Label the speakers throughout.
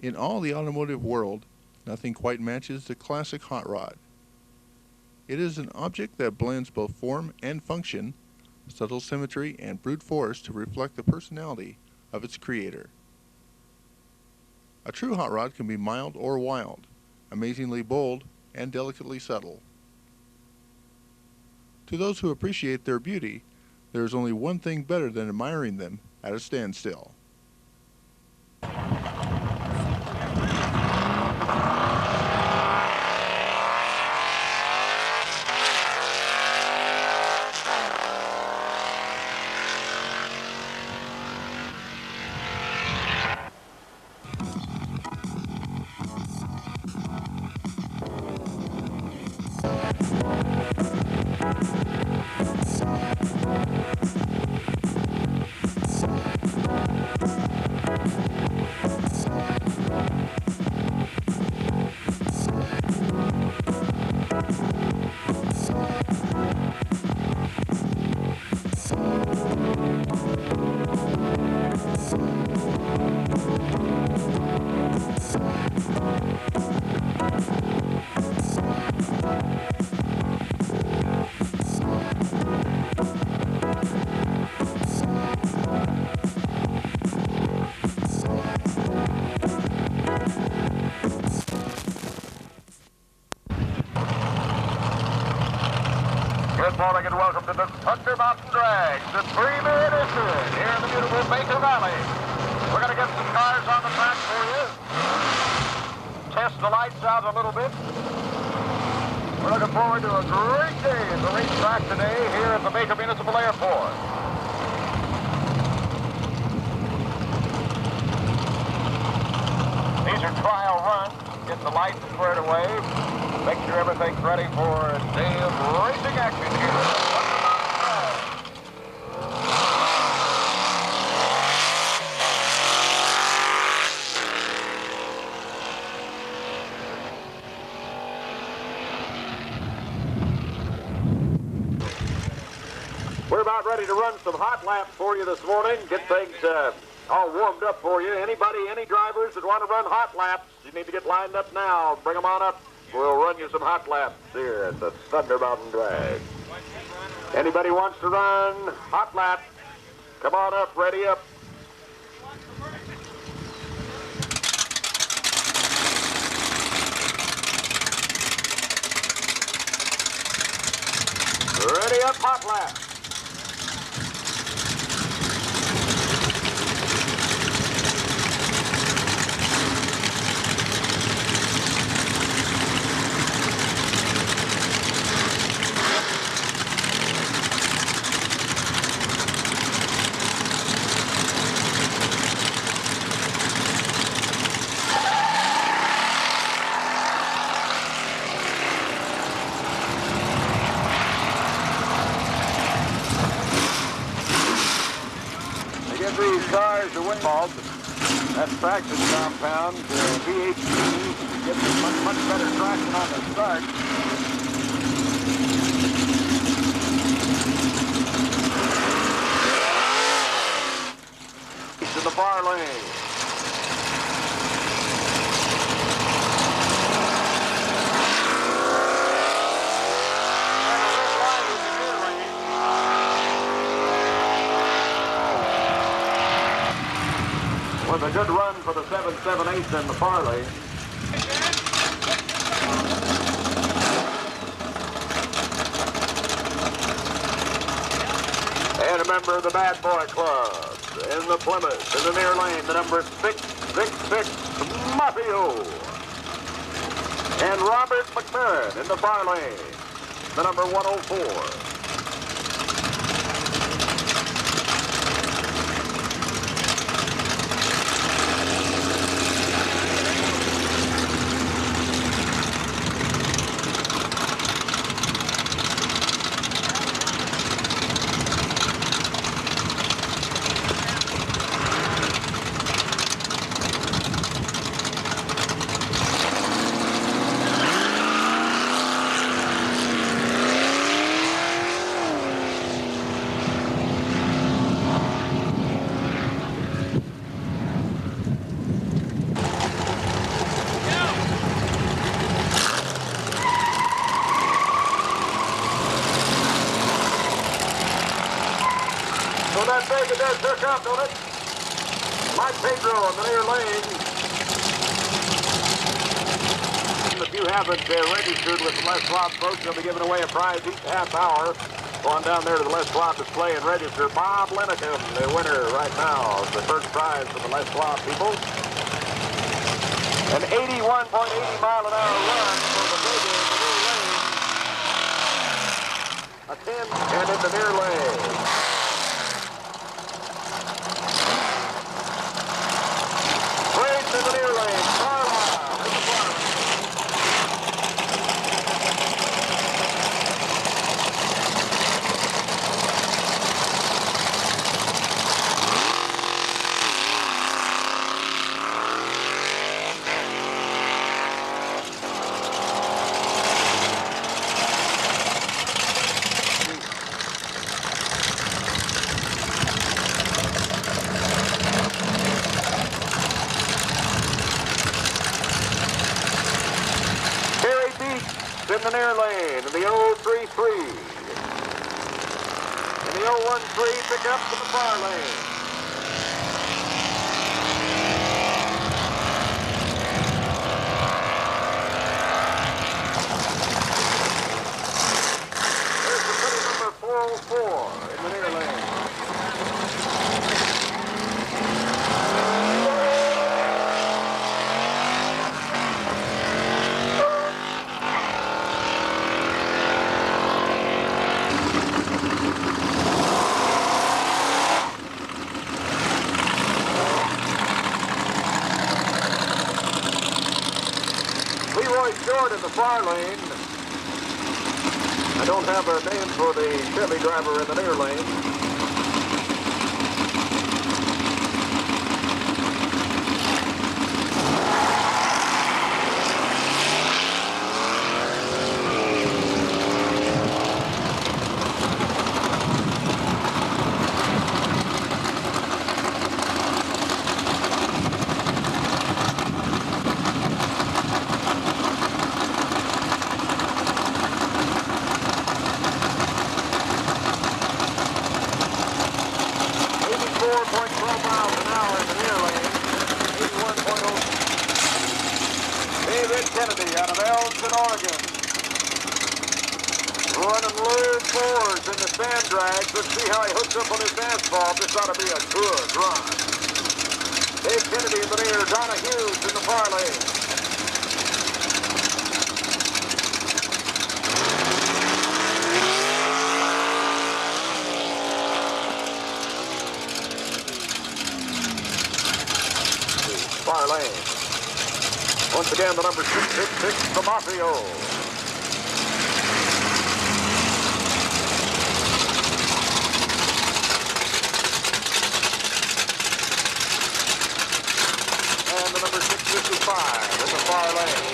Speaker 1: In all the automotive world, nothing quite matches the classic hot rod. It is an object that blends both form and function, subtle symmetry and brute force to reflect the personality of its creator. A true hot rod can be mild or wild, amazingly bold and delicately subtle. To those who appreciate their beauty, there is only one thing better than admiring them at a standstill.
Speaker 2: Good morning and welcome to the Thunder Mountain Drag, the premier edition here in the beautiful Baker Valley. We're going to get some cars on the track for you. Test the lights out a little bit. We're looking forward to a great day at the racetrack today here at the Baker Municipal Airport. These are trial runs. Get the lights squared away. Make sure everything's ready for a day of racing action here at the Thunder Mountain Drag. We're about ready to run some hot laps for you this morning. Get things all warmed up for you. Anybody, any drivers that want to run hot laps, you need to get lined up now. Bring them on up. We'll run you some hot laps here at the Thunder Mountain Drag. Anybody wants to run hot laps, come on up, ready up. Ready up, hot laps. These cars are involved. That traction compound, VHP, gives us much better traction on the start. To the far lane. Was a good run for the 778 in the far lane. And a member of the Bad Boy Club in the Plymouth in the near lane, the number 666 Mafio. And Robert McMurrin in the far lane, the number 104. big it does hook up, don't it? Like Pedro in the near lane. If you haven't registered with the Les Schwab folks, they'll be giving away a prize each half hour. Go on down there to the Les Schwab display and register. Bob Linekum, the winner right now, is the first prize for the Les Schwab people. An 81.80 mile an hour run for the big in the near lane. A 10 and in the near lane. Race in the near lane. Carlisle in the front. In the near lane, in the 033. In the 013, pick up to the far lane. There's the city number 404 in the near lane. Short in the far lane. I don't have a name for the Chevy driver in the near lane. Kennedy out of Elgin, Oregon. Running low fours in the sand drags. Let's see how he hooks up on this asphalt. This ought to be a good run. Dave Kennedy in the near, Donna Hughes in the far lane. Far lane. Once again, the number 666, the Mafio. And the number 655 in the far lane.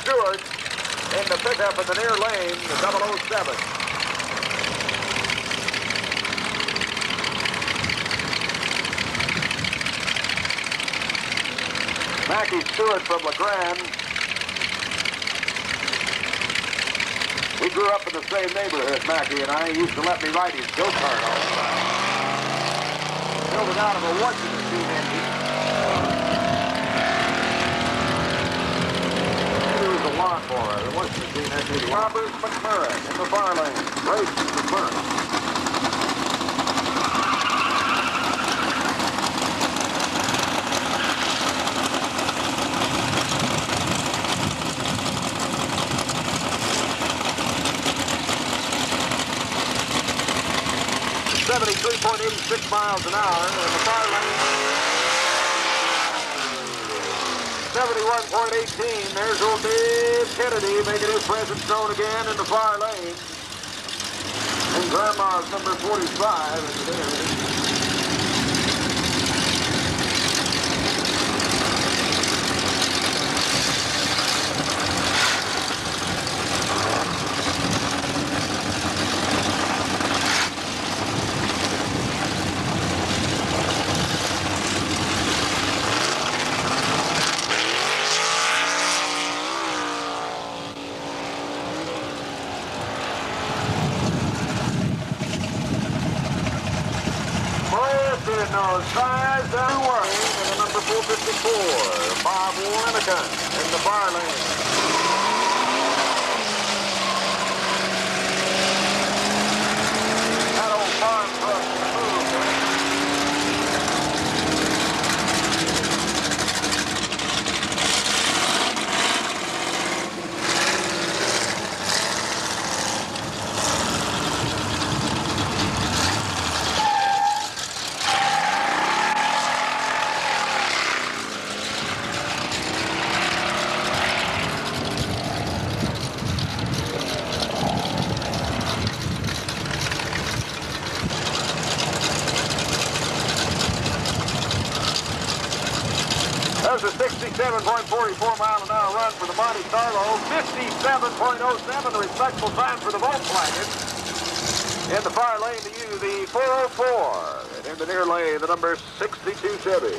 Speaker 2: Stewart in the pickup in the near lane, the 007. Mackie Stewart from LeGrand. We grew up in the same neighborhood, Mackie and I. He used to let me ride his go-kart all the time. Built it out of a washing machine engine. Lawnmower, the washing machine engine. Robert McMurray in the far lane. Race McMurray. 73.86 miles an hour. In the far lane, 71.18. There's old Dave Kennedy making his presence known again in the far lane. And Grandma's number 45 is there. Those tires down Wayne and the number 454, Bob Winnicott in the far lane. That old farm truck moved. There's a 67.44 mile an hour run for the Monte Carlo, 57.07, the respectful time for the Volkswagen. In the far lane to you, the 404, and in the near lane, the number 62 Chevy.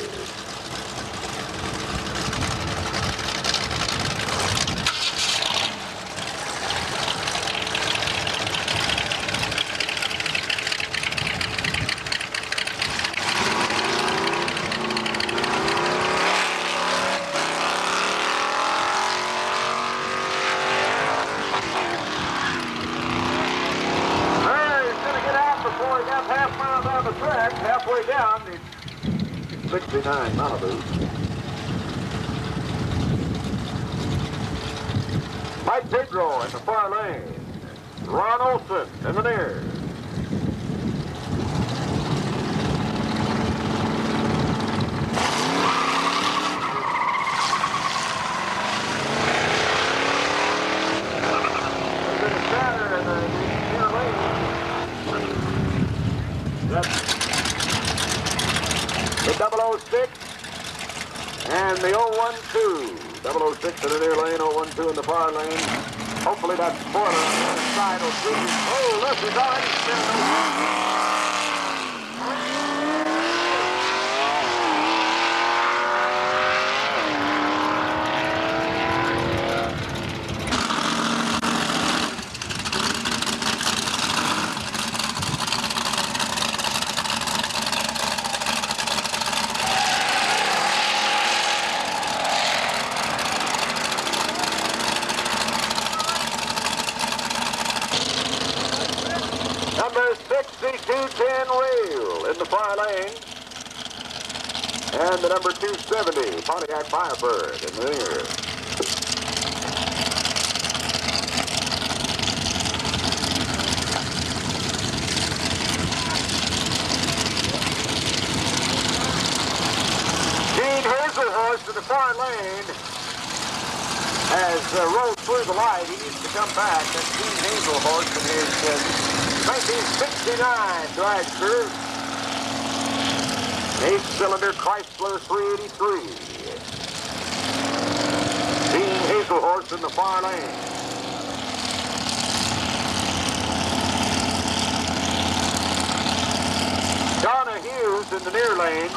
Speaker 2: Halfway down, the 69 Malibu. Mike Pedro in the far lane. Ron Olson in the near. There's a shatter in the near lane. That's the 006 and the 012. 006 in the near lane, 012 in the far lane. Hopefully that spoiler on the other side will do. Oh, look, he's already spinning. Number 6210 Rail in the far lane. And the number 270 Pontiac Firebird in the near. Gene Hazelhorse in the far lane has rolled through the light. He needs to come back. That's Gene Hazelhorse in his 1969 dragster, 8-cylinder Chrysler 383. Gene Hazelhorse in the far lane. Donna Hughes in the near lane.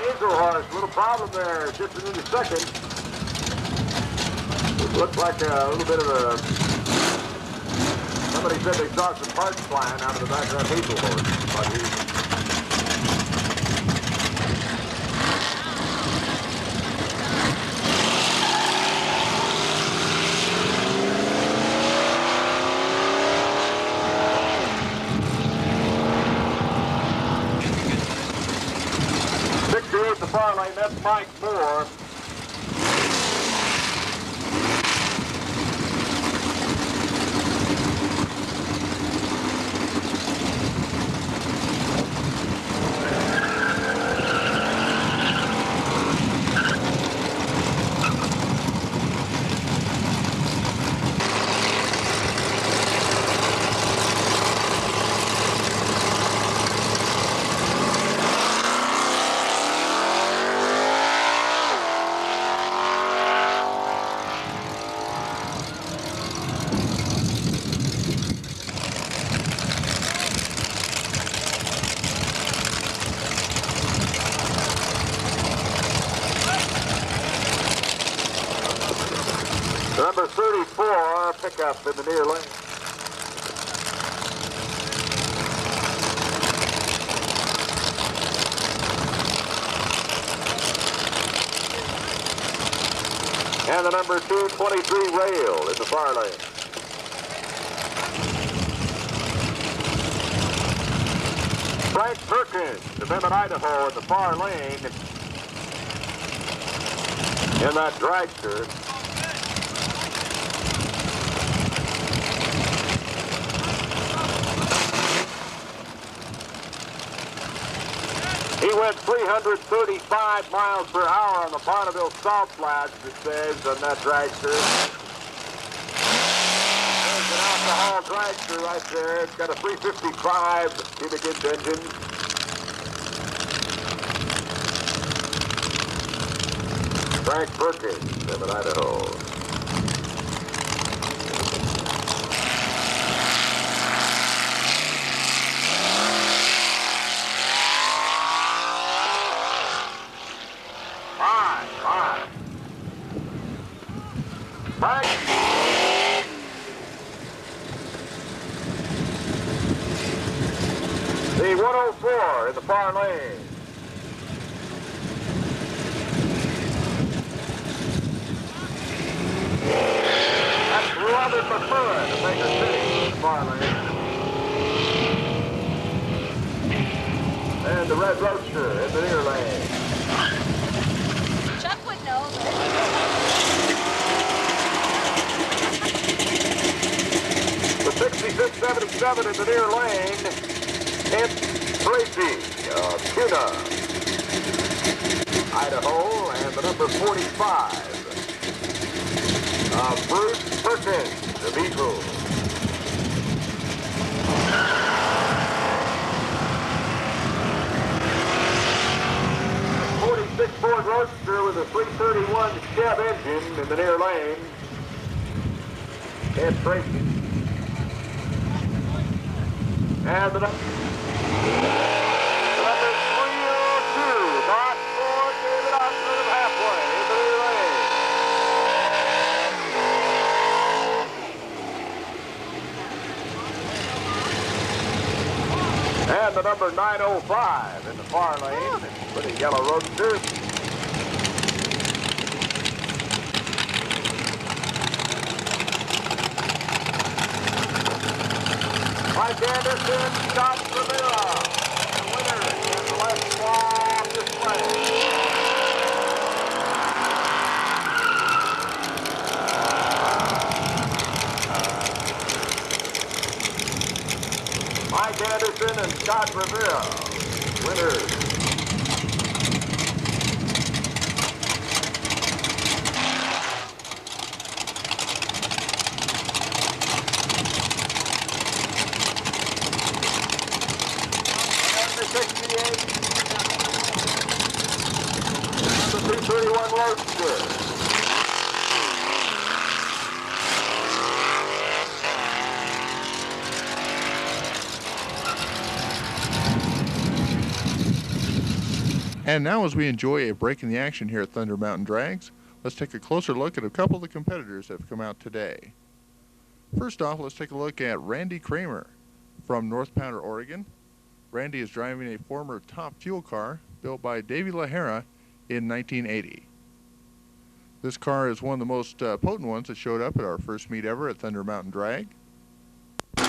Speaker 2: Hazelhorse, little problem there, just in the second. Looks like a little bit of a... Somebody said they saw some parts flying out of the back of that Hazelhorse. At the far lane, that's Mike Moore. 69 Number 34 pickup in the near lane. And the number 223 rail in the far lane. Frank Perkins of Emmett, Idaho in the far lane in that dragster. He went 335 miles per hour on the Bonneville Salt Flats, it says, on that dragster. There's an alcohol dragster right there. It's got a 355 cubic inch engine. Frank Perkins, Emmett, Idaho. Frank. The 104 in the far lane. That's Robert McMurray of Baker City in the far lane. And the Red Roadster in the near lane.
Speaker 3: Chuck would know, but...
Speaker 2: The 6677 in the near lane, Kent Tracy of Kuna, Idaho, and the number 45 of Bruce Perkins of Eagle. The 46 Ford Roadster with a 331 Chev engine in the near lane, Kent Tracy. And the number 302, Mark Ford, David Osmond of halfway in the rear lane. And the number 905 in the far lane with a yellow roadster. Mike Anderson, Scott Rivera, the winner in the left wall display. Mike Anderson and Scott Rivera, winners. The 331 Roadster.
Speaker 1: And now, as we enjoy a break in the action here at Thunder Mountain Drags, let's take a closer look at a couple of the competitors that have come out today. First off, let's take a look at Randy Kramer from North Powder, Oregon. Randy is driving a former Top Fuel car built by Davey LaHara in 1980. This car is one of the most potent ones that showed up at our first meet ever at Thunder Mountain Drag.
Speaker 2: The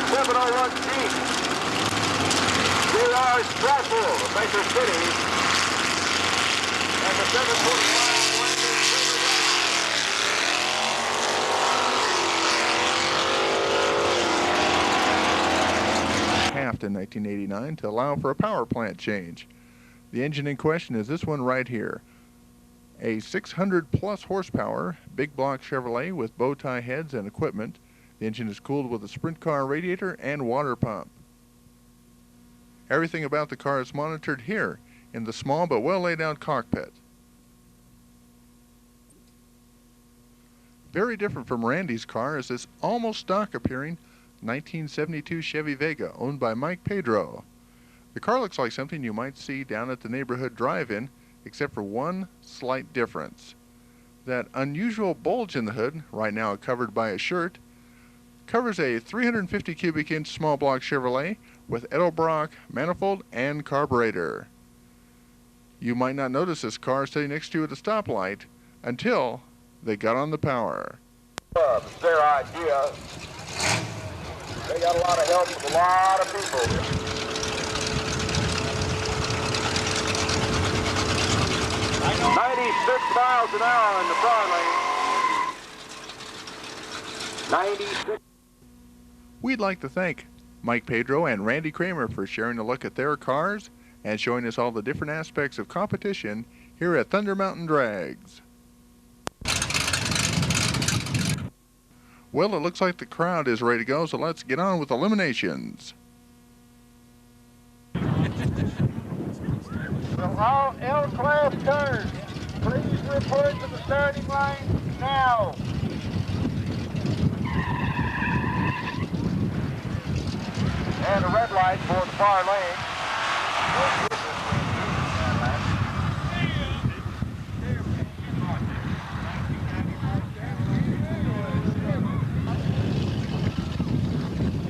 Speaker 2: 701 Jeep. Gerard Straffel of Baker City. And the 745
Speaker 1: In 1989 to allow for a power plant change. The engine in question is this one right here. A 600 plus horsepower big block Chevrolet with bow tie heads and equipment. The engine is cooled with a sprint car radiator and water pump. Everything about the car is monitored here in the small but well laid out cockpit. Very different from Randy's car is this almost stock appearing 1972 Chevy Vega, owned by Mike Pedro. The car looks like something you might see down at the neighborhood drive-in except for one slight difference. That unusual bulge in the hood, right now covered by a shirt, covers a 350 cubic inch small block Chevrolet with Edelbrock manifold and carburetor. You might not notice this car sitting next to you at a stoplight until they got on the power.
Speaker 2: It's their idea. They got a lot of help from a lot of people. 96 miles an hour in the car lane. 96.
Speaker 1: We'd like to thank Mike Pedro and Randy Kramer for sharing a look at their cars and showing us all the different aspects of competition here at Thunder Mountain Drags. Well, it looks like the crowd is ready to go, so let's get on with eliminations.
Speaker 2: From all L-class cars, please report to the starting line now. And a red light for the far lane.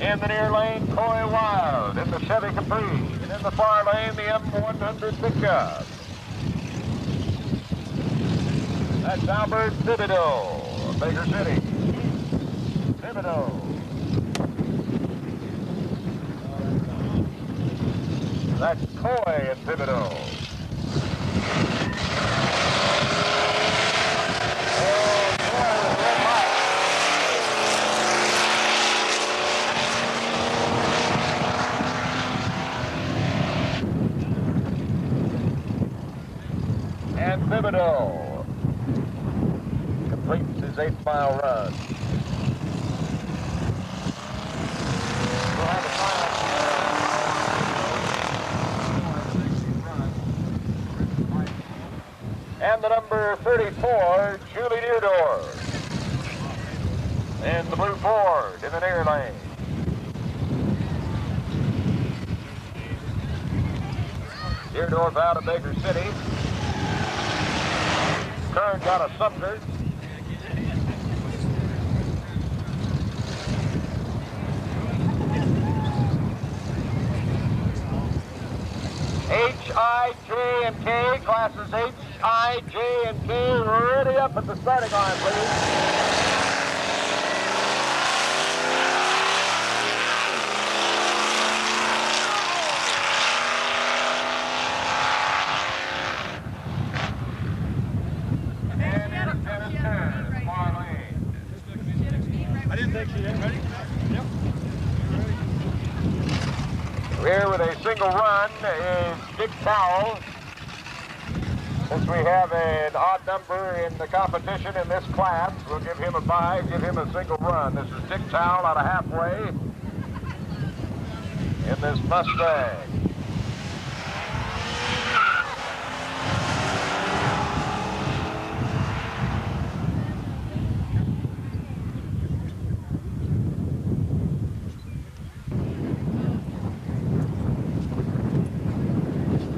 Speaker 2: In the near lane, Coy Wild. In the Chevy Capri. And in the far lane, the M100 pickup. That's Albert Thibodeau of Baker City. Thibodeau. That's Coy and Thibodeau. Oh, Coy with red light. And Thibodeau completes his 8-mile run. We'll have a and the number 34, Julie Deardorff. And the blue Ford in the near lane. Deardorff out of Baker City. Kern got a Sumter. H, I, J, and K, classes H, I, J, and K, ready up at the starting line, please. Here with a single run is Dick Powell. Since we have an odd number in the competition in this class, we'll give him a bye, give him a single run. This is Dick Powell out of halfway in this Mustang.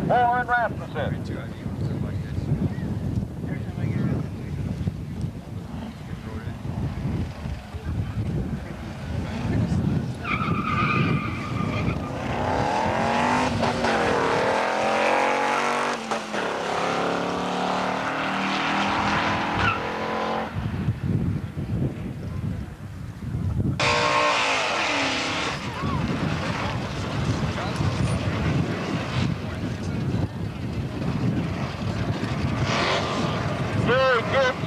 Speaker 2: Warren Rasmussen.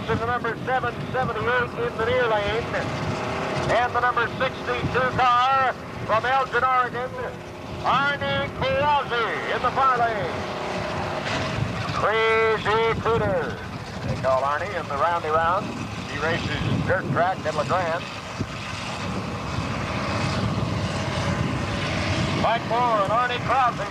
Speaker 2: And the number 778 in the near lane. And the number 62 car from Elgin, Oregon, Arnie Kowalski in the far lane. Crazy Critters, they call Arnie in the roundy round. He races dirt track at LeGrand. Mike Moore and Arnie Crosby.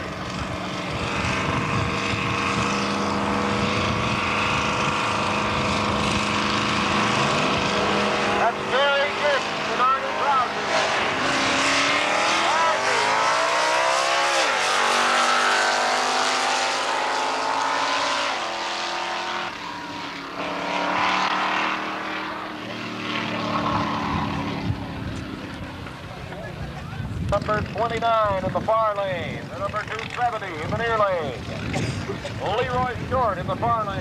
Speaker 2: That's Gary Gibbs and Arnie Crosby. number 29 in the far lane. The number 270 in the near lane. Leroy Short in the far lane.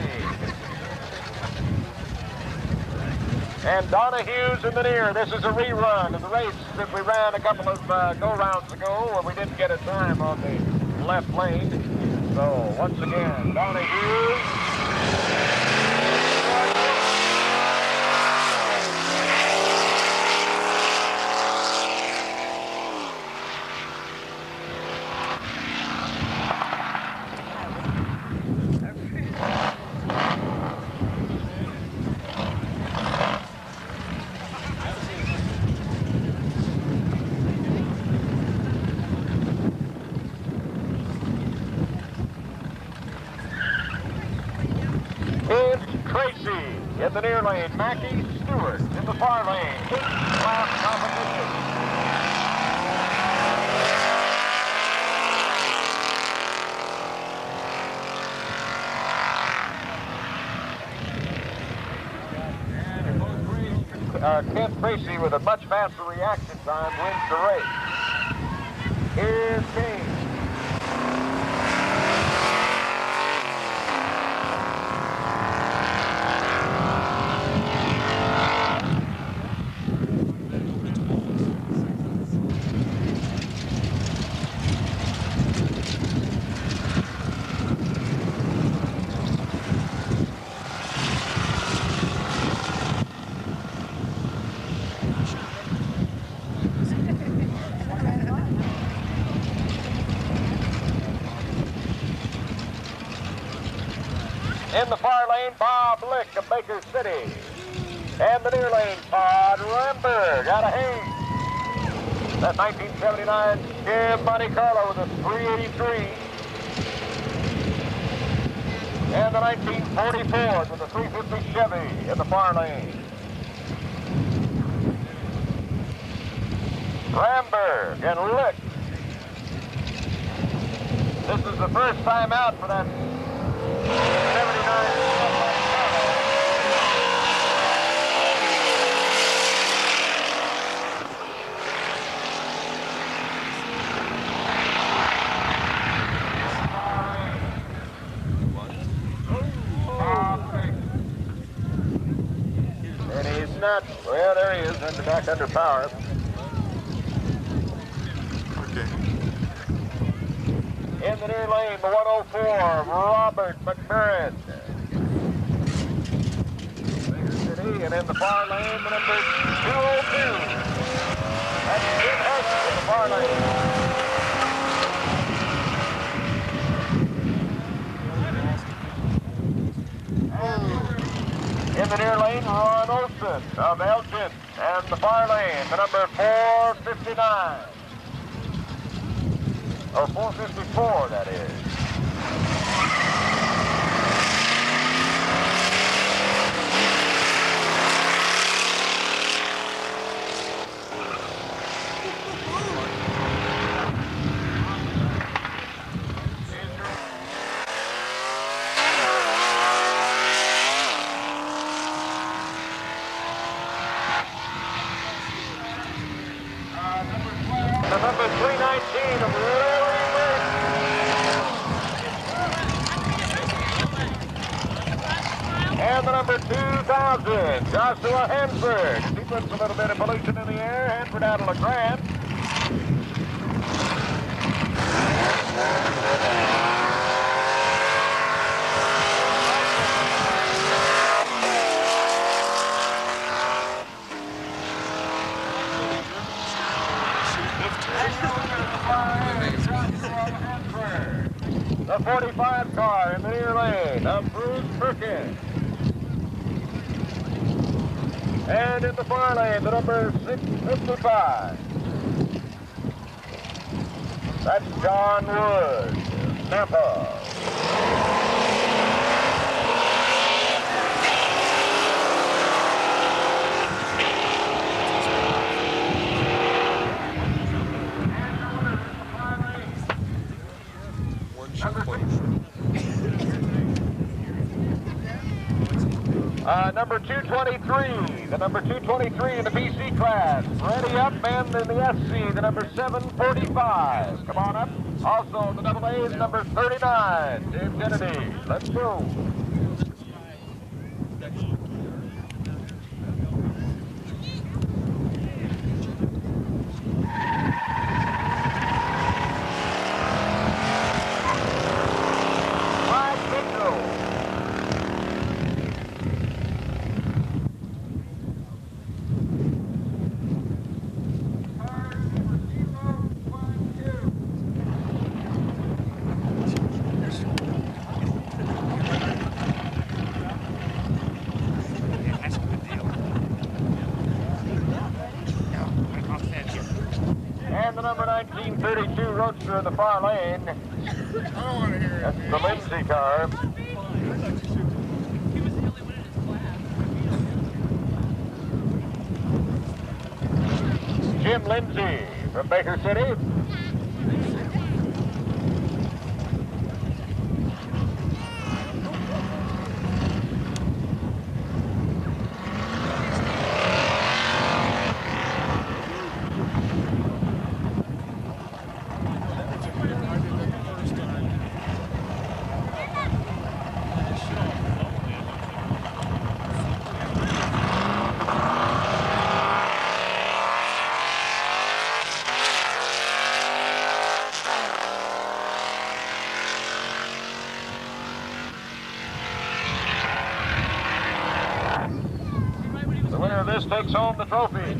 Speaker 2: And Donna Hughes in the near. This is a rerun of the race that we ran a couple of go-rounds ago where we didn't get a time on the left lane. So, once again, Donna Hughes. Tracy in the near lane. Mackie Stewart in the far lane. Lap competition. Ken Tracy with a much faster reaction time wins the race. Here's King. In the far lane, Bob Lick of Baker City. And the near lane, Todd Ramberg out of Hayes. That 1979 Jim Monte Carlo with a 383. And the 1944 with a 350 Chevy in the far lane. Ramberg and Lick. This is the first time out for that 79. And he's not, well, there he is, back under power. In the near lane, the 104, Robert McMurrin. Baker City, and in the far lane, the number 202. That's Jim Hurst in the far lane. In the near lane, Ron Olson of Elgin, and the far lane, the number 459. Or 454, that is. The number 319 of and the number 2,000, Joshua Hanford. He puts a little bit of pollution in the air. Hanford out of LeGrand. The 45 car in the near lane of Bruce Perkins. And in the far lane, the number 655. That's John Wood, Napa. Number 223, the number 223 in the BC class. Ready up, and in the SC, the number 745. Come on up. Also, the double A is number 39, Dave Kennedy. Let's go. And the number 1932 Roadster in the far lane. That's the Lindsay car. Jim Lindsay from Baker City. This takes home the trophy.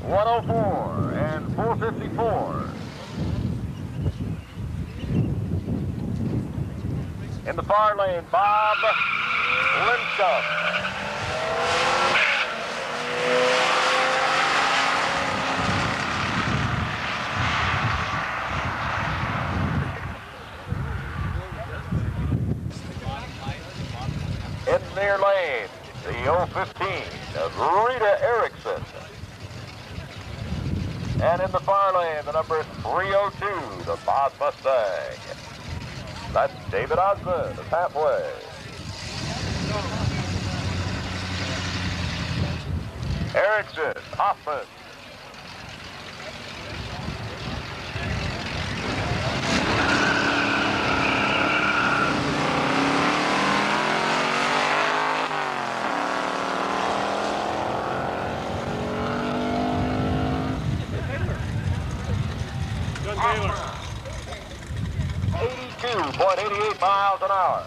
Speaker 2: 104 and 454. In the far lane, Bob Lindstrom. In the near lane, the 015 of Rita Erickson. And in the far lane, the number 302, the Bob Mustang. That's David Osmond, the halfway. Erickson, Hoffman.
Speaker 3: Taylor.
Speaker 2: 82.88 miles an hour.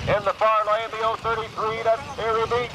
Speaker 2: In the far lane, the 033, that's Terry Beach.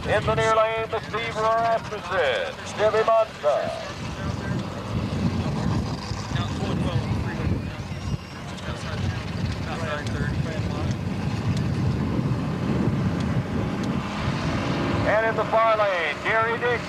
Speaker 2: In the near lane, the Steve Rasmussen, Jimmy Monza. And in the far lane, Gary Dick.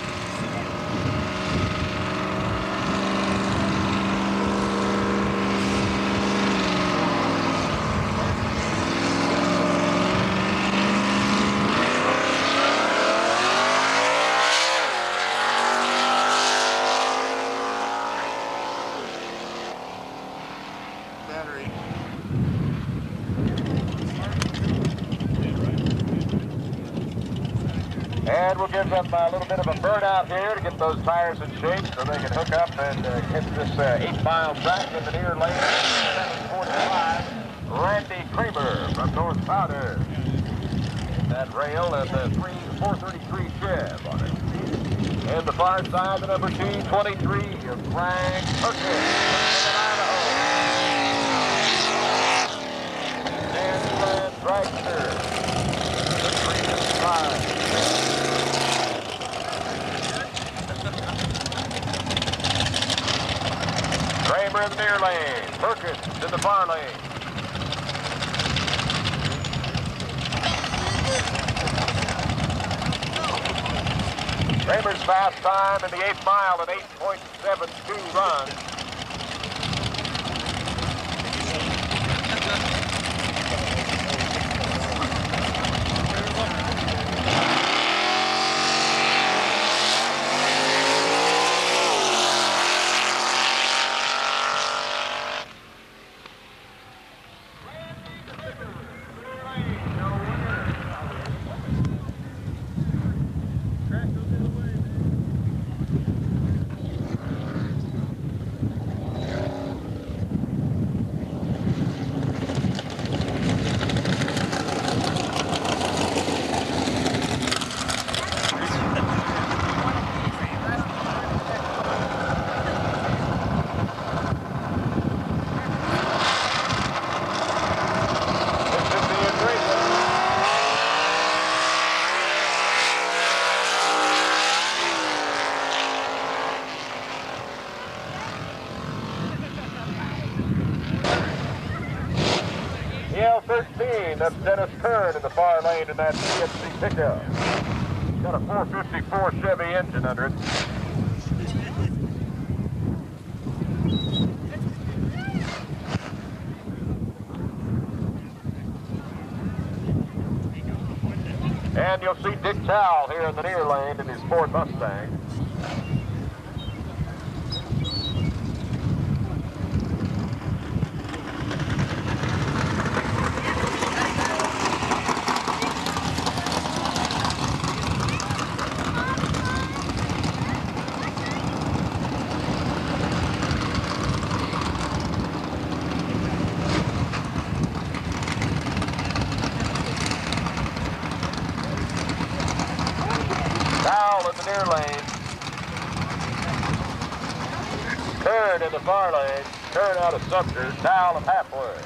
Speaker 2: And we'll give them a little bit of a burnout here to get those tires in shape so they can hook up and hit this 8-mile track in the near lane. 745, Randy Kramer from North Powder. That rail and the 433 Chev on it. And the far side, the number 223 of Frank Perkins from Idaho. And Dragster, the 3-5. Kramer in the near lane. Perkins in the far lane. Kramer's fast time in the 8th mile at 8.72 runs. That's Dennis Kern in the far lane in that GMC pickup. Got a 454 Chevy engine under it. And you'll see Dick Towle here in the near lane in his Ford Mustang. Near lane. Turn in the far lane. Turn out of Sumter. Towle of halfway.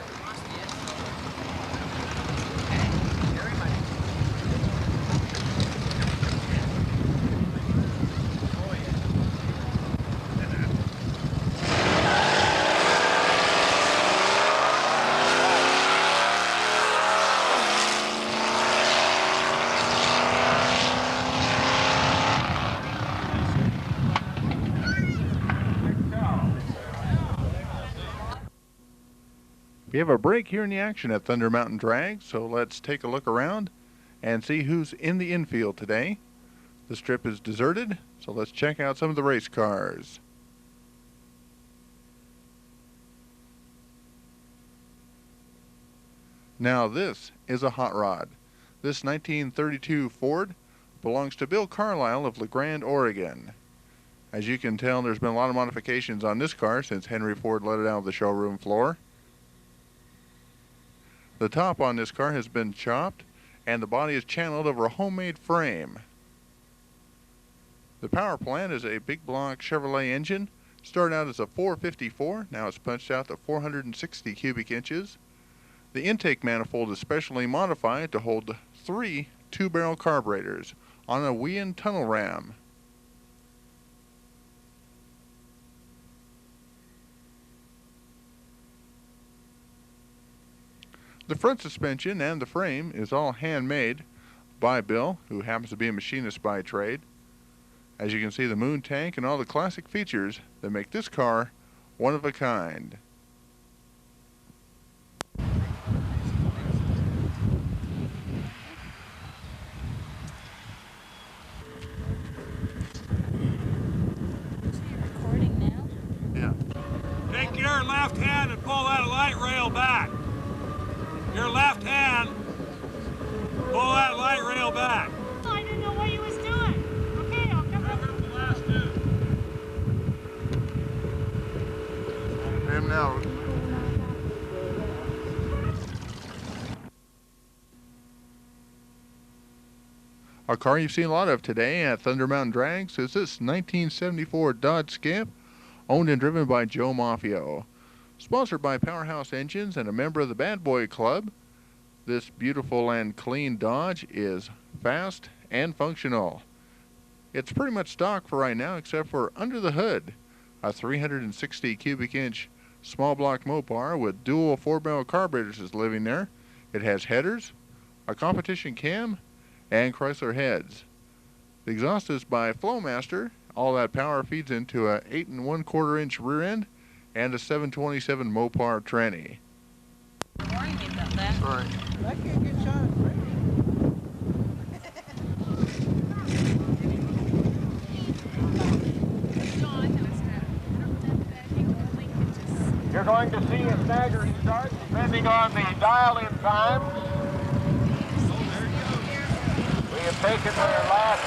Speaker 1: We have a break here in the action at Thunder Mountain Drag, so let's take a look around and see who's in the infield today. The strip is deserted, so let's check out some of the race cars. Now this is a hot rod. This 1932 Ford belongs to Bill Carlisle of La Grande, Oregon. As you can tell, there's been a lot of modifications on this car since Henry Ford let it out of the showroom floor. The top on this car has been chopped, and the body is channeled over a homemade frame. The power plant is a big block Chevrolet engine. Started out as a 454, now it's punched out to 460 cubic inches. The intake manifold is specially modified to hold 3 two-barrel carburetors on a Wien tunnel ram. The front suspension and the frame is all handmade by Bill, who happens to be a machinist by trade. As you can see, the moon tank and all the classic features that make this car one of a kind.
Speaker 3: Recording now?
Speaker 1: Yeah.
Speaker 4: Take your left hand and pull that light rail back. Your left hand, pull that light rail back.
Speaker 3: Oh, I didn't know what he was doing. Okay, I'll come up.
Speaker 4: The last two.
Speaker 1: Him now. A car you've seen a lot of today at Thunder Mountain Drags is this 1974 Dodge Skimp, owned and driven by Joe Maffio. Sponsored by Powerhouse Engines and a member of the Bad Boy Club, this beautiful and clean Dodge is fast and functional. It's pretty much stock for right now, except for under the hood, a 360 cubic inch small block Mopar with dual 4-barrel carburetors is living there. It has headers, a competition cam, and Chrysler heads. The exhaust is by Flowmaster. All that power feeds into a 8 1/4 inch rear end and a 727 Mopar tranny.
Speaker 3: Warning me about that.
Speaker 1: All right.
Speaker 5: I can't get shot.
Speaker 2: You're going to see a staggering start depending on the dial-in time. We have taken their last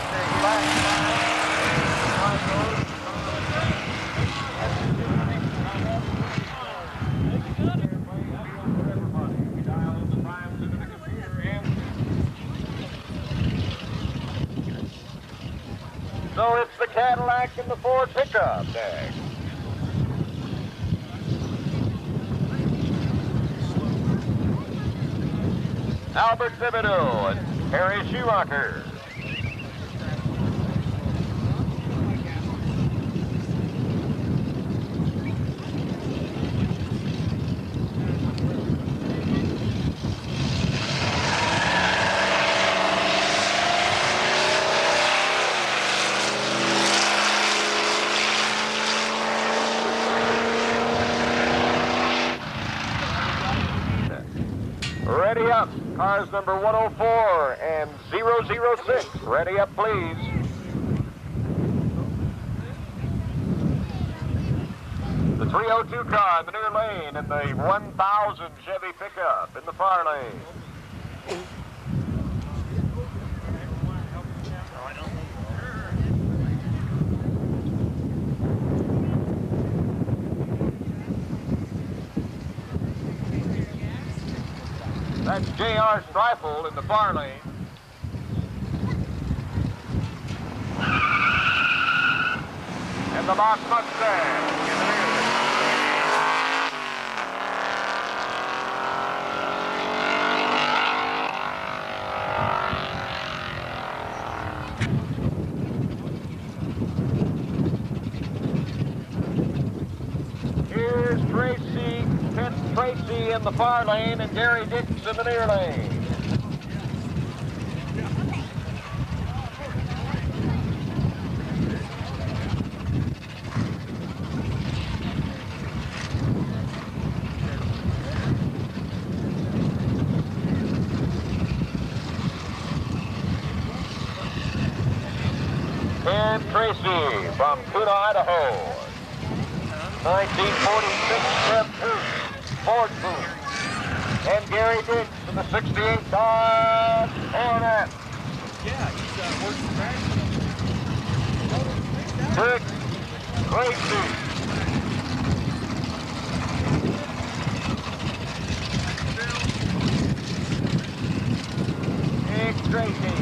Speaker 2: So it's the Cadillac and the Ford pickup next. Albert Thibodeau and Harry Schumacher. Ready up. Cars number 104 and 006. Ready up, please. The 302 car in the near lane and the 1000 Chevy pickup in the far lane. That's J.R. Streifel in the far lane. And the Boss Mustang in the near lane. Here's Tracy in the far lane and Gary Dix in the near lane. And Tracy from Kuna, Idaho. 1946 Fred Ford Coupe. And Gary Dix in the 68 Dodge Coronet.
Speaker 5: Yeah, he's working back.
Speaker 2: Dick Tracy. Dick Tracy.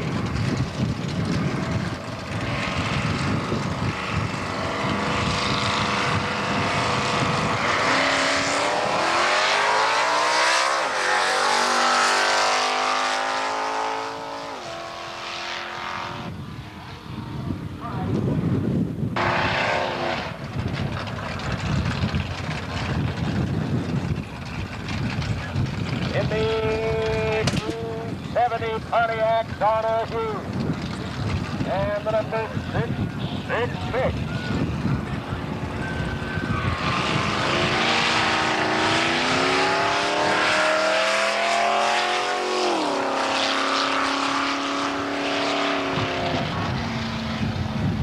Speaker 2: In the 270 Pontiac Donahue. And the number 666.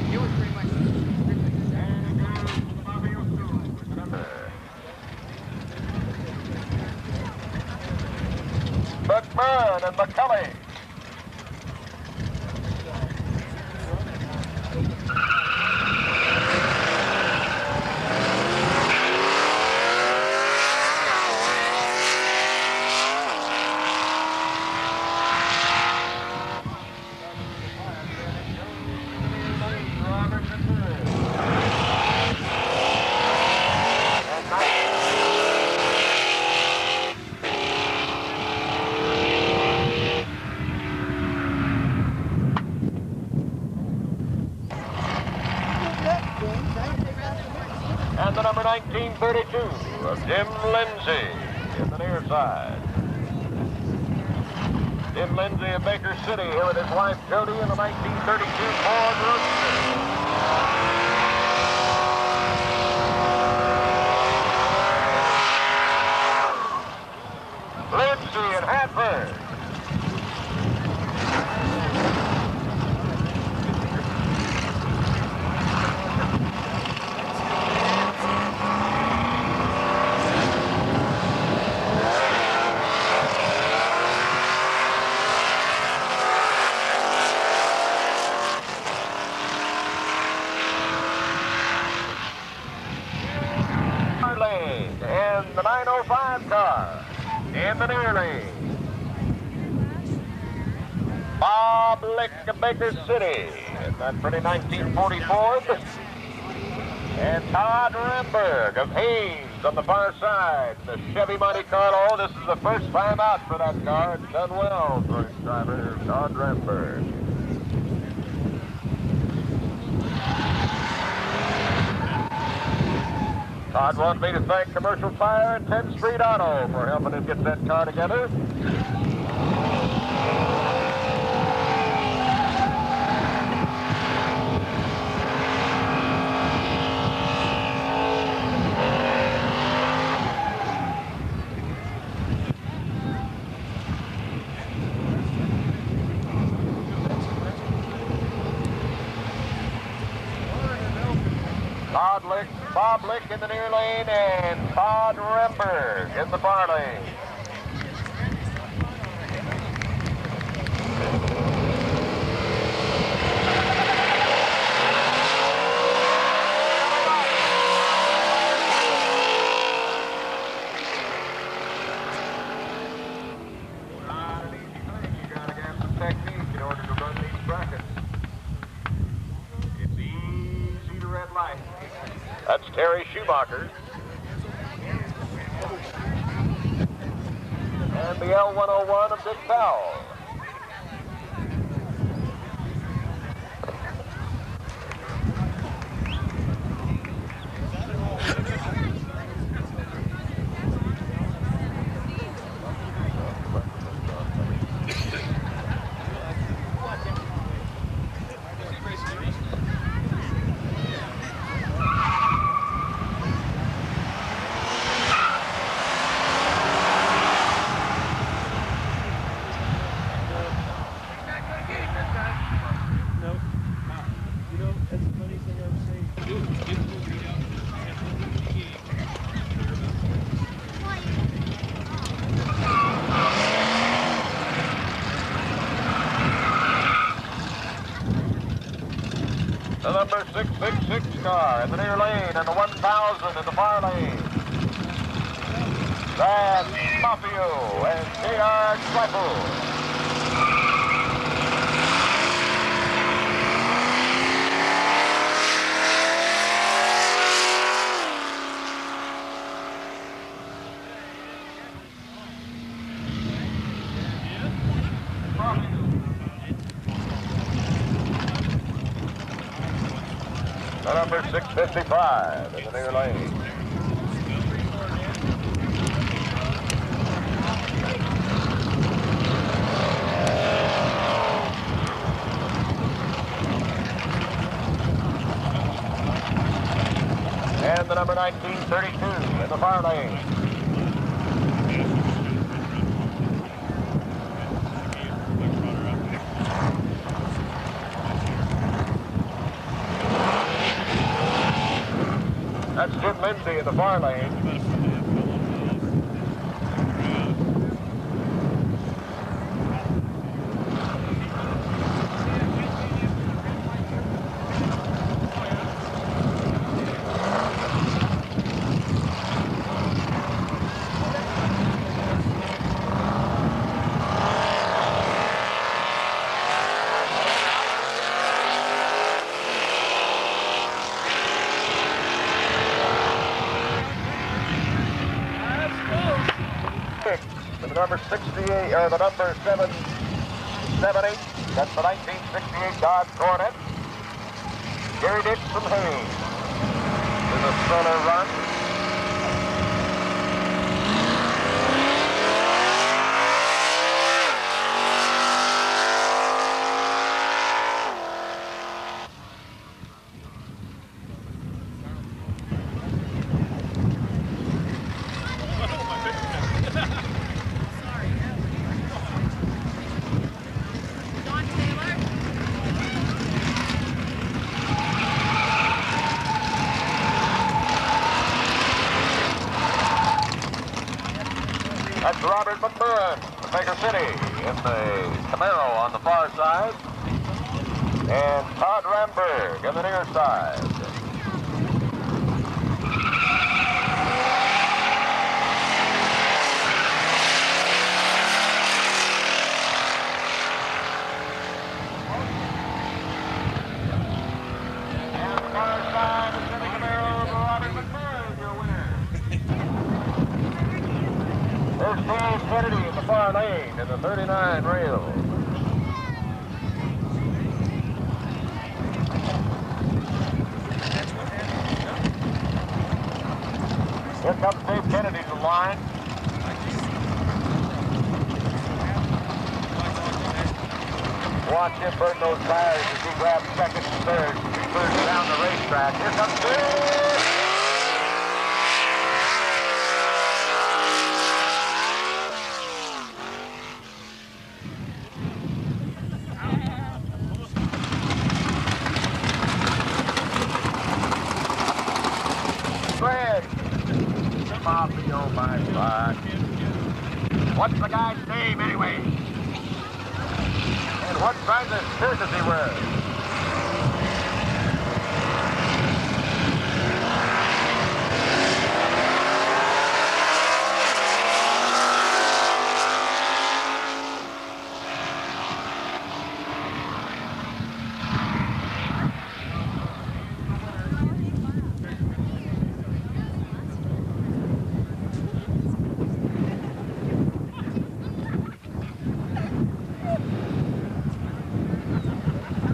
Speaker 5: He was pretty much
Speaker 2: McMahon and McCulley. And the number 1932 of Jim Lindsay in the near side. Jim Lindsay of Baker City here with his wife Jody in the 1932 Ford Roadster. Lindsay and Hanford. Lane and the 905 car in the near lane. Bob Lick of Baker City in that pretty 1944. And Todd Remberg of Haynes on the far side. The Chevy Monte Carlo. This is the first time out for that car. It's done well for its driver, Todd Remberg. Todd wants me to thank Commercial Tire and 10th Street Auto for helping him get that car together. Bob Lick in the near lane and Todd Remberg in the far lane. Not an easy thing. You gotta have some technique in order to run these brackets. It's easy to red light. That's Terry Schumacher. And the L101 of Dick Powell. The number 666 car in the near lane and the 1000 in the far lane. That's Mafio and J.R. Schleifel. The number 655 in the near lane. And the number 1932 in the far lane. That's Jim Lindsay in the far lane. The number 68, or the number 778, that's the 1968 Dodge Coronet. Gary Dix from Haynes. solo run.
Speaker 3: Don Taylor.
Speaker 2: That's Robert McMurran from Baker City in the Camaro on the far side. And Todd Ramberg in the near side. And the far side, the Chevy Camaro of Robert McMurran, your winner. There's Steve Kennedy in the far lane in the 39 rail. Here comes Dave Kennedy to the line. Watch him burn those tires as he grabs second and third. He burns down the racetrack. Here comes Dave. Fred. Mafia, my God. What's the guy's name anyway? And what kind of shirt does he wear?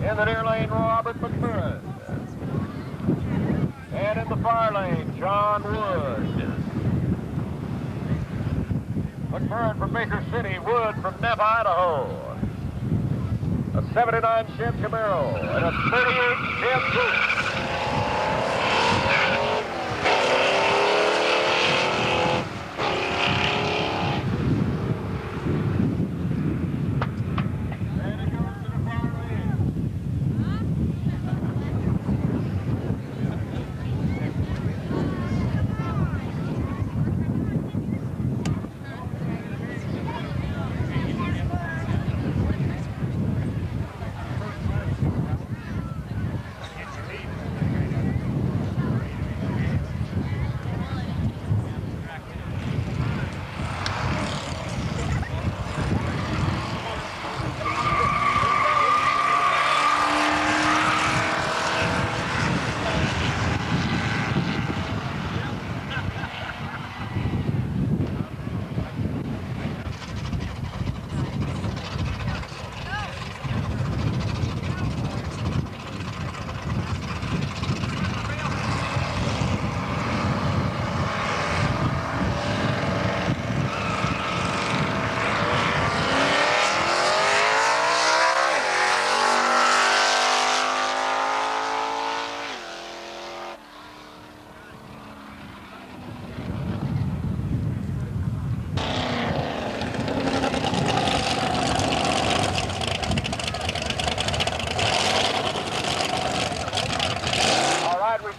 Speaker 2: In the near lane, Robert McMurran. And in the far lane, John Wood. McMurran from Baker City, Wood from Neff, Idaho. A 79 Chev Camaro and a 38 Chev Coupe.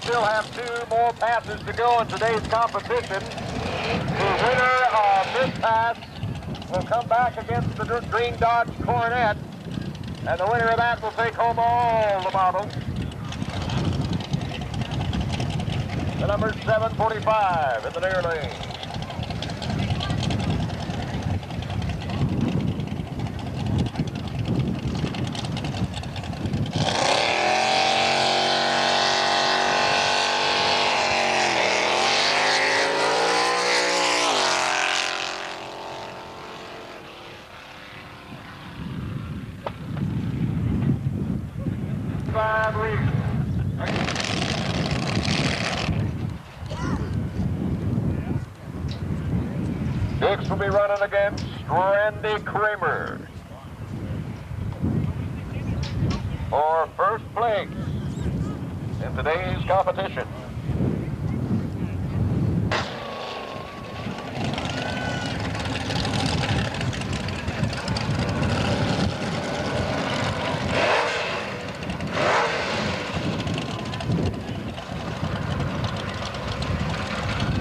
Speaker 2: Still have two more passes to go in today's competition. The winner of this pass will come back against the Green Dodge Coronet, and the winner of that will take home all the models. The number 745 in the near lane. running against Randy Kramer for first place in today's competition.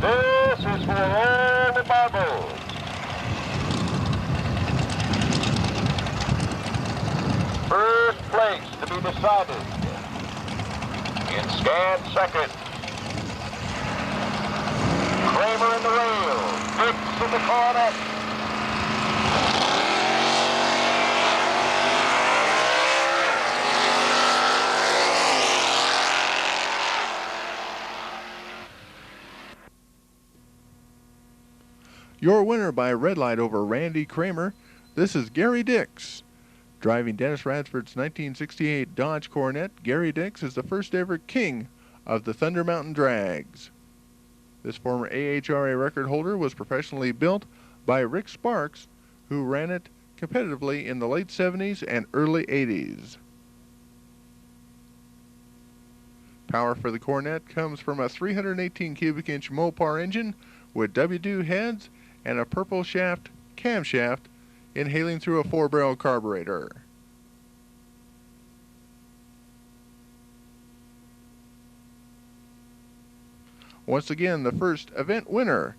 Speaker 2: This is for all the marbles. First place to be decided. In scant second. Kramer in the rail. Dix in the corner.
Speaker 1: Your winner by red light over Randy Kramer. This is Gary Dix. Driving Dennis Radford's 1968 Dodge Coronet, Gary Dix is the first ever king of the Thunder Mountain Drags. This former AHRA record holder was professionally built by Rick Sparks, who ran it competitively in the late 70s and early 80s. Power for the Coronet comes from a 318 cubic inch Mopar engine with W2 heads and a purple shaft camshaft inhaling through a 4-barrel carburetor. Once again, the first event winner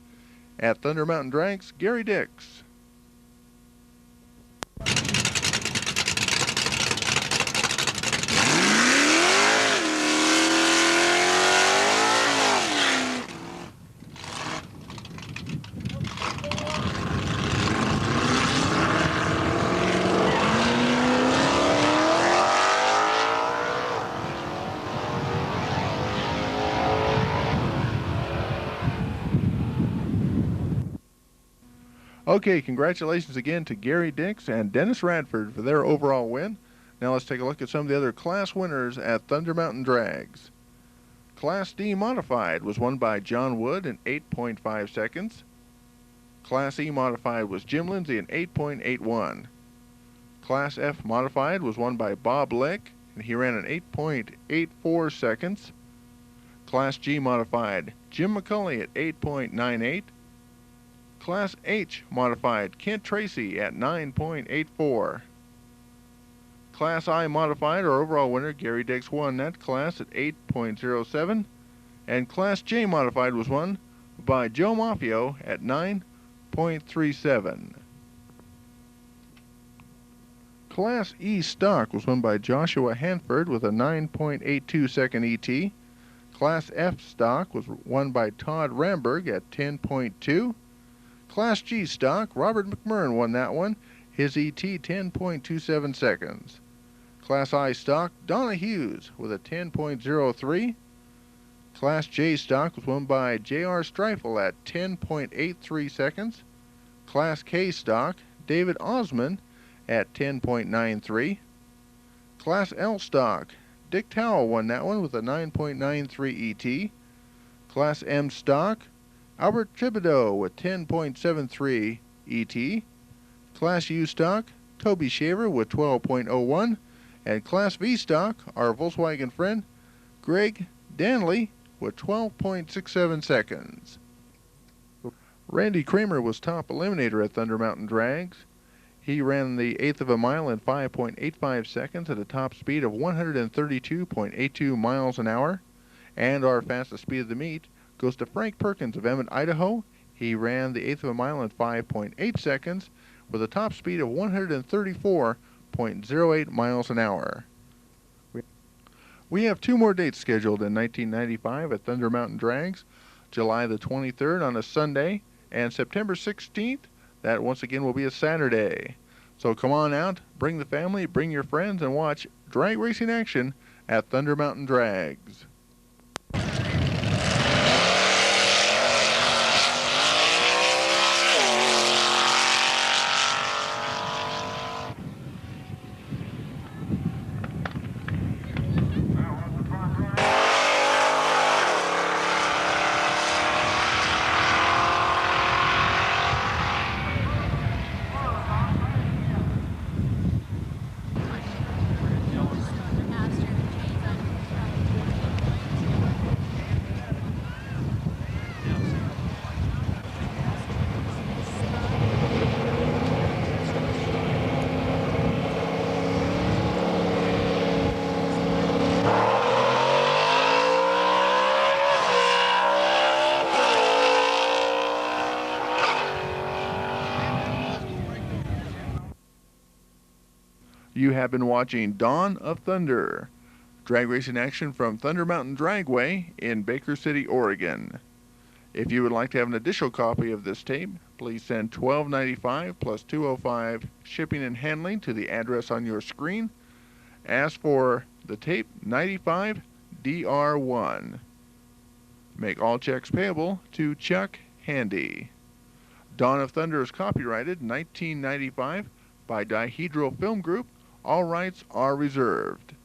Speaker 1: at Thunder Mountain Drags, Gary Dix. Okay, congratulations again to Gary Dix and Dennis Radford for their overall win. Now let's take a look at some of the other class winners at Thunder Mountain Drags. Class D Modified was won by John Wood in 8.5 seconds. Class E Modified was Jim Lindsay in 8.81. Class F Modified was won by Bob Lick, and he ran in 8.84 seconds. Class G Modified, Jim McCulley at 8.98. Class H Modified, Kent Tracy at 9.84. Class I Modified, our overall winner, Gary Dix, won that class at 8.07. And Class J Modified was won by Joe Maffio at 9.37. Class E Stock was won by Joshua Hanford with a 9.82 second ET. Class F Stock was won by Todd Ramberg at 10.2. Class G Stock, Robert McMurrin won that one. His ET 10.27 seconds. Class I Stock, Donna Hughes with a 10.03. Class J Stock was won by J.R. Streifel at 10.83 seconds. Class K Stock, David Osman at 10.93. Class L Stock, Dick Towell won that one with a 9.93 ET. Class M Stock, Albert Thibodeau with 10.73 ET. Class U Stock, Toby Shaver with 12.01. And Class V Stock, our Volkswagen friend, Greg Danley with 12.67 seconds. Randy Kramer was top eliminator at Thunder Mountain Drags. He ran the eighth of a mile in 5.85 seconds at a top speed of 132.82 miles an hour. And our fastest speed of the meet goes to Frank Perkins of Emmett, Idaho. He ran the eighth of a mile in 5.8 seconds with a top speed of 134.08 miles an hour. We have two more dates scheduled in 1995 at Thunder Mountain Drags. July the 23rd on a Sunday and September 16th, that once again will be a Saturday. So come on out, bring the family, bring your friends, and watch drag racing action at Thunder Mountain Drags. You have been watching Dawn of Thunder, drag racing action from Thunder Mountain Dragway in Baker City, Oregon. If you would like to have an additional copy of this tape, please send $12.95 plus $2.05 shipping and handling to the address on your screen. Ask for the tape 95 DR1. Make all checks payable to Chuck Handy. Dawn of Thunder is copyrighted 1995 by Dihedral Film Group. All rights are reserved.